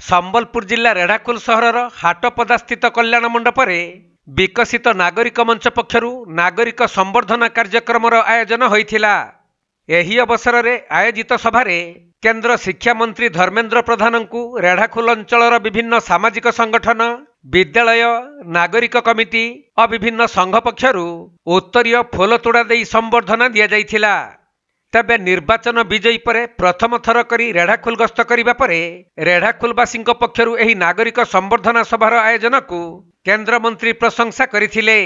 संबलपुर जिला रेढ़ाखोल सहर हाटपदा स्थित कल्याण मंडपर विकसित नागरिक मंच पक्षरु नागरिक संवर्धना कार्यक्रम आयोजन होइथिला। एही अवसर में आयोजित सभारे केंद्र शिक्षा मंत्री धर्मेंद्र प्रधान को रेढ़ाखोल अंचलर विभिन्न सामाजिक संगठन, विद्यालय, नागरिक कमिटी और विभिन्न संघ पक्षरु उत्तरीय फूलतोड़ा दे संवर्धना दि जाइथिला। तेबे निर्वाचन विजयी पर प्रथम थर करी रेढ़ाखोल गस्त करिबा परे रेढ़ाखोलवासी पक्षरु एही नागरिक संवर्धना सभार आयोजन को केंद्र मंत्री प्रशंसा करिथिले।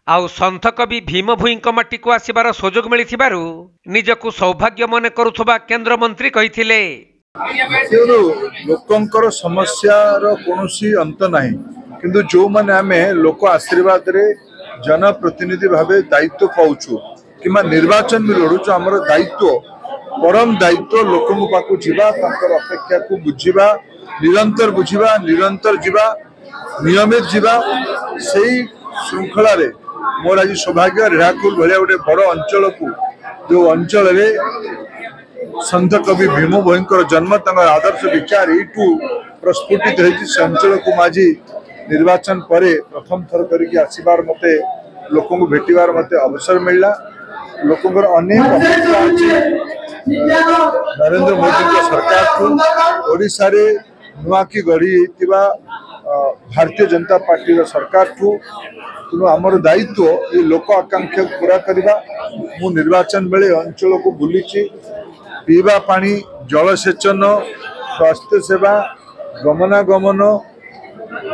आउ संत कवि भीम भूई माटी को आसिबार सुजोग मिलिथिबारु निजकु सौभाग्य मन करुथबा केंद्र मंत्री कहिथिले। लोकंकर समस्यार कोनोसी अंत नाही, किंतु जो माने आमे लोक आशीर्वाद रे जनप्रतिनिधि भावे दायित्व पाउछु किमा निर्वाचन भी लड़ुछु। आमर दायित्व परम दायित्व लोकंक पाकु जीवा, तांकर अपेक्षा को बुझीबा, निरंतर बुझीबा, निरंतर जीवा, नियमित जीवा। सेही श्रृंखला रे मोर आज सौभाग्य रेढ़ाखोल भलिया गोटे बड़ अंचल को, जो अंचल रे संत कवि भीम भोईंकर जन्म, तांकर आदर्श विचार एठू प्रस्फुटित होइछि। से अंचल को माजी निर्वाचन परे प्रथम थर करिक आसीबार मते लोकों को भेटिबार मते अवसर मिलला। लोकंकर अनेक अपेक्षा अछि नरेंद्र मोदी के सरकार को, ओडिशा रे नुआकी गढ़ी भारतीय जनता पार्टी सरकार को। तेणु आमर दायित्व ये लोक आकांक्षा पूरा करवा। मु निर्वाचन बेले अंचल को बुलीची, पीवा पानी, जलसेचन, स्वास्थ्य सेवा, गमनागमन,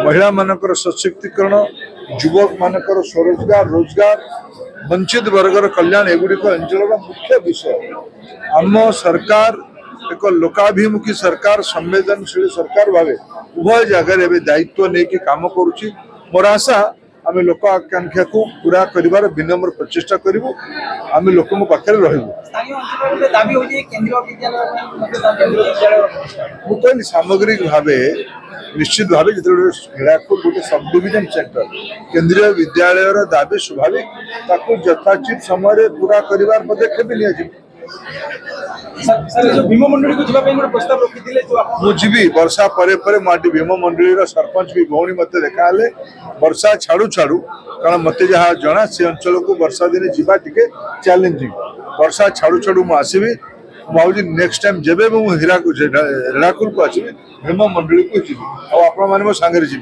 महिला मानकर सशक्तिकरण, युवक मानकर स्वरोजगार, रोजगार, वंचित वर्गर कल्याण एगुड़िक अंचल मुख्य विषय। आम सरकार एक लोकाभिमुखी सरकार, संवेदनशील सरकार भावे उभय जगह दायित्व नहीं कि काम करुच्ची। मोर आशा आम लोक आकांक्षा को पूरा कर विनम्र प्रचेषा करूँ, आम लोक पाखे रही। मुझे सामग्रिक भाव निश्चित भाव जो रेढ़ाखोल गोटे सब डिविजन सेक्टर केंद्रीय विद्यालय दाबी स्वाभाविक, ताकू यथाचित समय पूरा कर पदक्षेप नि मुझी वर्षा परे परे माटी भीम मंडली सरपंच भी भौणी मत देखा वर्षा छाड़ू छाड़ू, कारण मत जहाँ जना से अंचल को वर्षा दिन जीवा टिके चैलेंजिंग। वर्षा छाड़ू छाड़ू मुझे आसबि, भावी नेक्स्ट टाइम जब रेढ़ाखोल को आसबि भीम मंडली को जी आपण मो सांगे जी।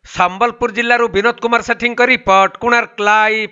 संबलपुर जिल्लारू विनोद कुमार सेठी रिपोर्ट, कोणार्क लाइव।